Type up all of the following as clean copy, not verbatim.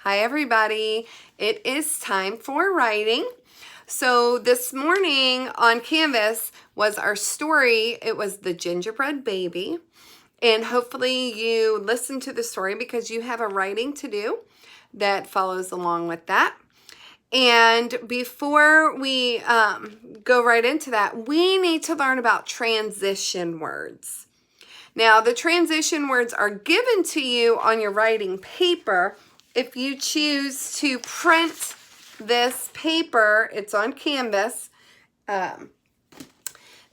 Hi everybody, it is time for writing. So this morning on Canvas was our story. It was the Gingerbread Baby, and hopefully you listened to the story because you have a writing to do that follows along with that. And before we go right into that, we need to learn about transition words. Now, the transition words are given to you on your writing paper. If you choose to print this paper, it's on Canvas.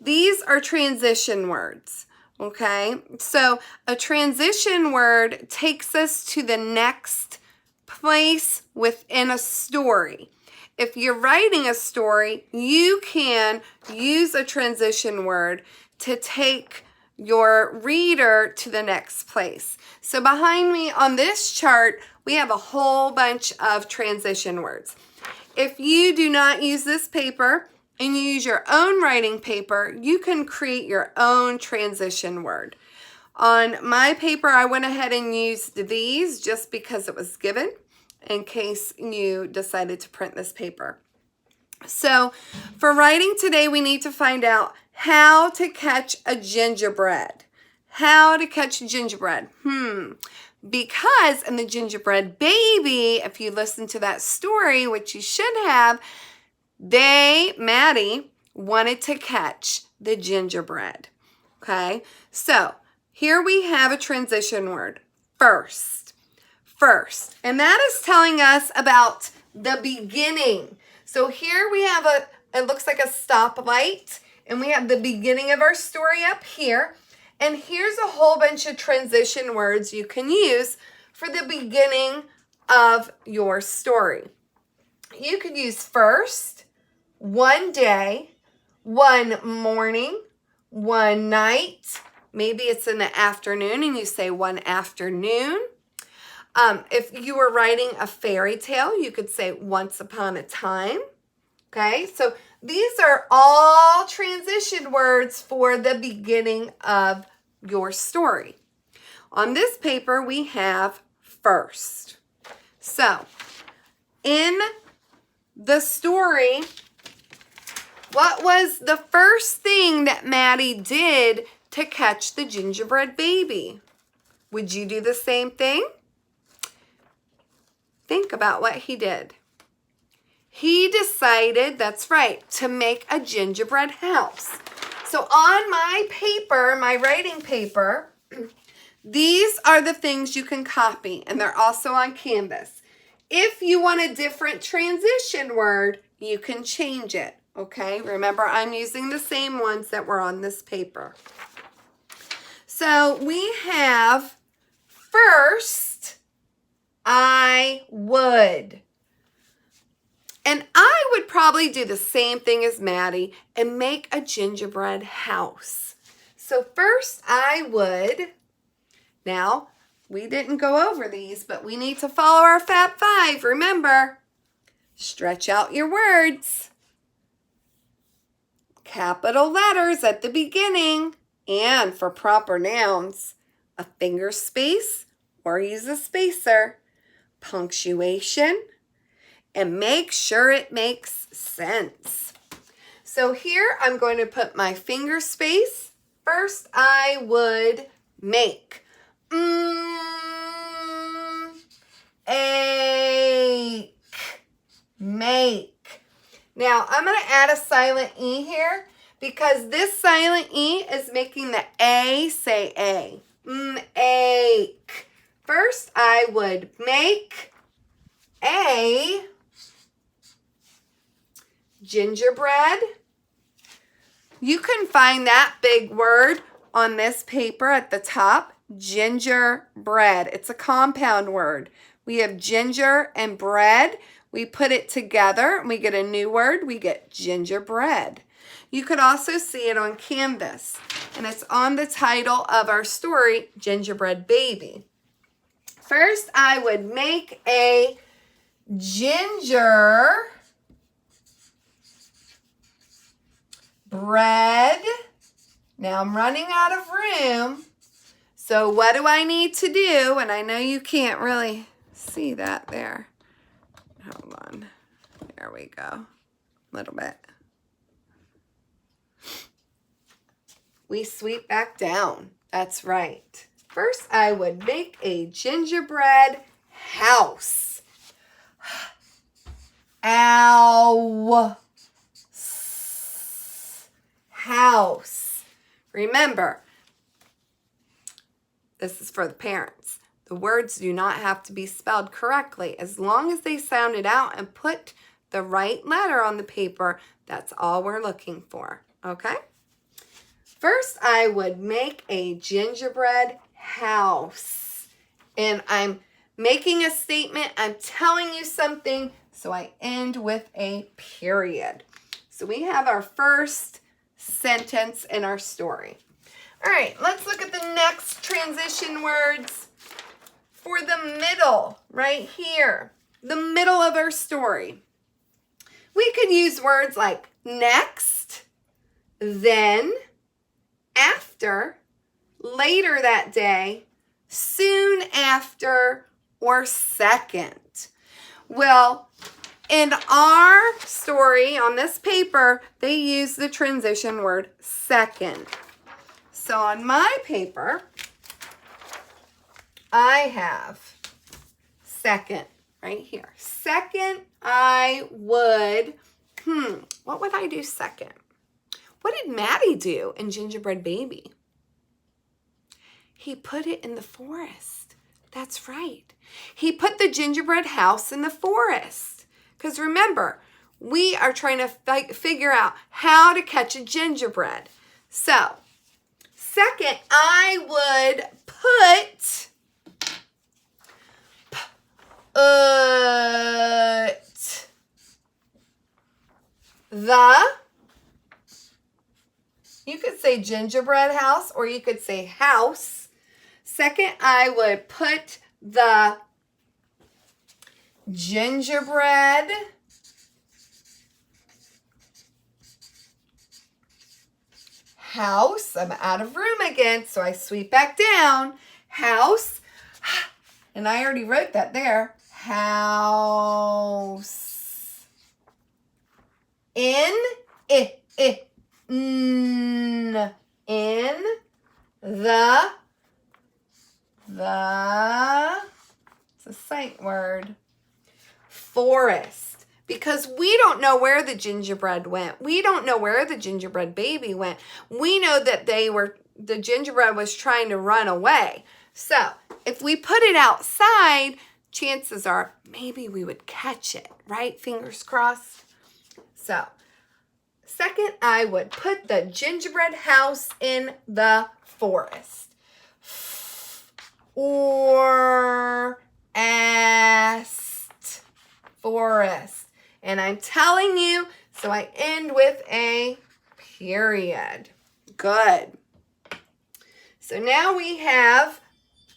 These are transition words, okay? So a transition word takes us to the next place within a story. If you're writing a story, you can use a transition word to take your reader to the next place. So behind me on this chart, we have a whole bunch of transition words. If you do not use this paper and you use your own writing paper, you can create your own transition word. On my paper, I went ahead and used these just because it was given in case you decided to print this paper. So for writing today, we need to find out how to catch a gingerbread. How to catch a gingerbread. Because in the Gingerbread Baby, if you listen to that story, which you should have, Maddie wanted to catch the gingerbread. Okay, so here we have a transition word, first. First, and that is telling us about the beginning. So here we have it looks like a stoplight, and we have the beginning of our story up here. And here's a whole bunch of transition words you can use for the beginning of your story. You could use first, one day, one morning, one night. Maybe it's in the afternoon and you say one afternoon. If you were writing a fairy tale, you could say once upon a time. Okay, so these are all transition words for the beginning of your story. On this paper, we have first. So, in the story, what was the first thing that Maddie did to catch the gingerbread baby? Would you do the same thing? Think about what he did. He decided, that's right, to make a gingerbread house. So on my paper, my writing paper, these are the things you can copy, and they're also on Canvas. If you want a different transition word, you can change it, okay? Remember, I'm using the same ones that were on this paper. So we have first, I would. And I would probably do the same thing as Maddie and make a gingerbread house. So first I would, now we didn't go over these, but we need to follow our Fab Five. Remember, stretch out your words. Capital letters at the beginning, and for proper nouns, a finger space or use a spacer, punctuation, and make sure it makes sense. So here I'm going to put my finger space. First, I would make. Ache. Make. Now, I'm going to add a silent E here because this silent E is making the A say A. Ache. First, I would make a gingerbread. You can find that big word on this paper at the top, gingerbread. It's a compound word. We have ginger and bread. We put it together and we get a new word. We get gingerbread. You could also see it on Canvas, and it's on the title of our story, Gingerbread Baby. First, I would make a gingerbread. Now I'm running out of room. So what do I need to do? And I know you can't really see that there. Hold on. There we go. A little bit. We sweep back down. That's right. First, I would make a gingerbread house. Ow. House. Remember, this is for the parents. The words do not have to be spelled correctly. As long as they sound it out and put the right letter on the paper, that's all we're looking for. Okay? First, I would make a gingerbread house. And I'm making a statement. I'm telling you something. So I end with a period. So we have our first sentence in our story. All right, let's look at the next transition words for the middle, right here. The middle of our story. We could use words like next, then, after, later that day, soon after, or second. Well, in our story on this paper, they use the transition word second. So on my paper, I have second right here. Second, I would, what would I do second? What did Maddie do in Gingerbread Baby? He put it in the forest. That's right. He put the gingerbread house in the forest. Because remember, we are trying to figure out how to catch a gingerbread. So, second, I would put you could say gingerbread house or you could say house. Second, I would put the gingerbread house. I'm out of room again, so I sweep back down. House. And I already wrote that there. House. In the it's a sight word. Forest. Because we don't know where the gingerbread went. We don't know where the gingerbread baby went. We know that the gingerbread was trying to run away. So if we put it outside, chances are maybe we would catch it, right? Fingers crossed. So second, I would put the gingerbread house in the forest. Or asked forest. And I'm telling you, so I end with a period. Good. So now we have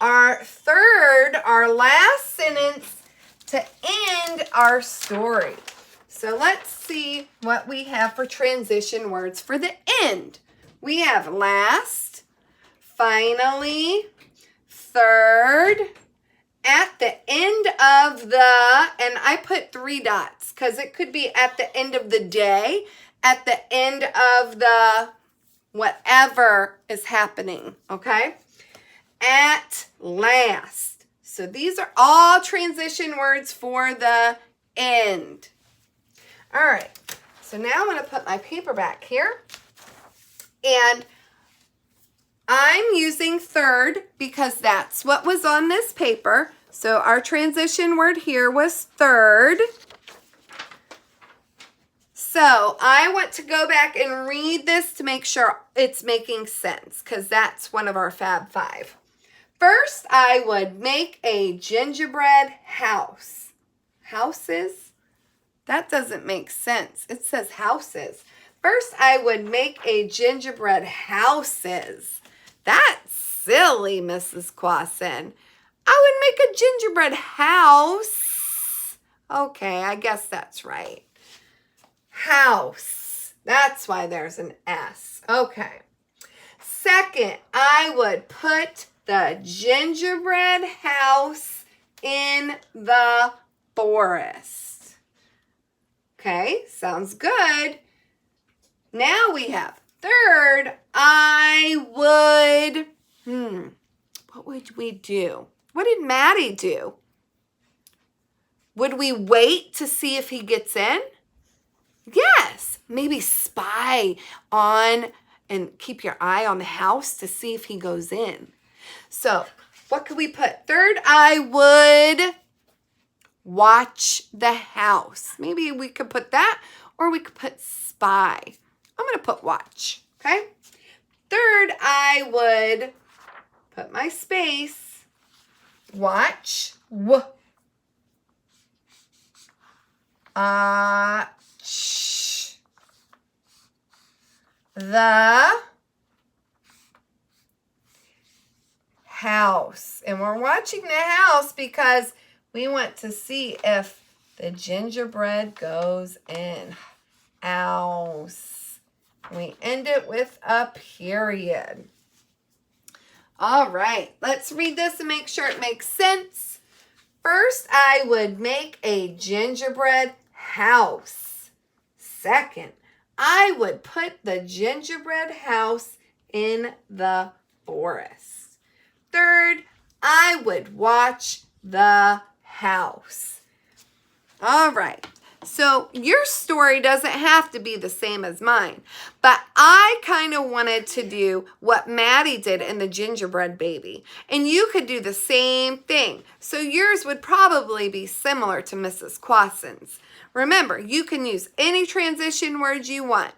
our last sentence to end our story. So let's see what we have for transition words for the end. We have last, finally, third, at the end of the, and I put 3 dots because it could be at the end of the day, at the end of the whatever is happening, okay? At last. So these are all transition words for the end. All right, so now I'm going to put my paper back here. And I'm using third because that's what was on this paper. So our transition word here was third. So I want to go back and read this to make sure it's making sense because that's one of our Fab 5. First, I would make a gingerbread house. Houses? That doesn't make sense. It says houses. First, I would make a gingerbread houses. That's silly, Mrs. Clausen. I would make a gingerbread house. Okay, I guess that's right. House. That's why there's an S. Okay. Second, I would put the gingerbread house in the forest. Okay, sounds good. Now we have third, I would, what would we do? What did Maddie do? Would we wait to see if he gets in? Yes, maybe spy on and keep your eye on the house to see if he goes in. So what could we put? Third, I would watch the house. Maybe we could put that, or we could put spy. I'm going to put watch, okay? Third, I would put my space, watch, the house. And we're watching the house because we want to see if the gingerbread goes in. House. We end it with a period. All right, let's read this and make sure it makes sense. First, I would make a gingerbread house. Second, I would put the gingerbread house in the forest. Third, I would watch the house. All right. So your story doesn't have to be the same as mine, but I kind of wanted to do what Maddie did in the Gingerbread Baby, and you could do the same thing. So yours would probably be similar to Mrs. Quasson's. Remember, you can use any transition words you want,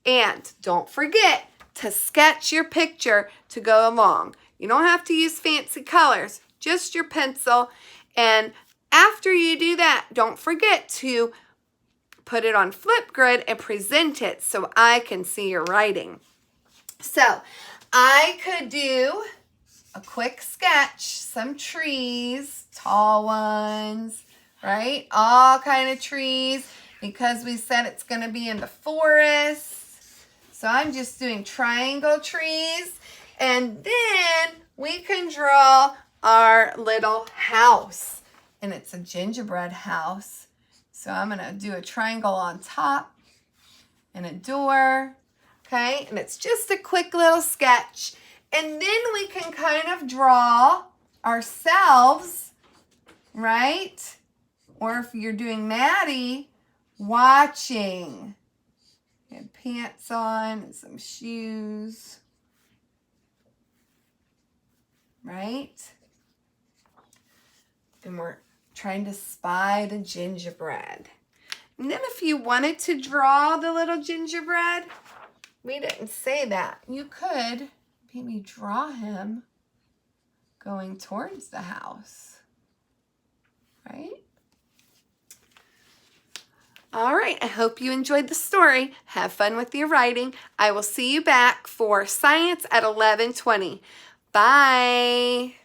and don't forget to sketch your picture to go along. You don't have to use fancy colors, just your pencil. And after you do that, don't forget to put it on Flipgrid and present it so I can see your writing. So I could do a quick sketch, some trees, tall ones, right? All kind of trees because we said it's going to be in the forest. So I'm just doing triangle trees. And then we can draw our little house. And it's a gingerbread house. So I'm going to do a triangle on top and a door. Okay, and it's just a quick little sketch. And then we can kind of draw ourselves, right? Or if you're doing Maddie, watching. And pants on and some shoes. Right? And we're trying to spy the gingerbread. And then if you wanted to draw the little gingerbread, we didn't say that. You could maybe draw him going towards the house. Right? All right, I hope you enjoyed the story. Have fun with your writing. I will see you back for science at 11:20. Bye.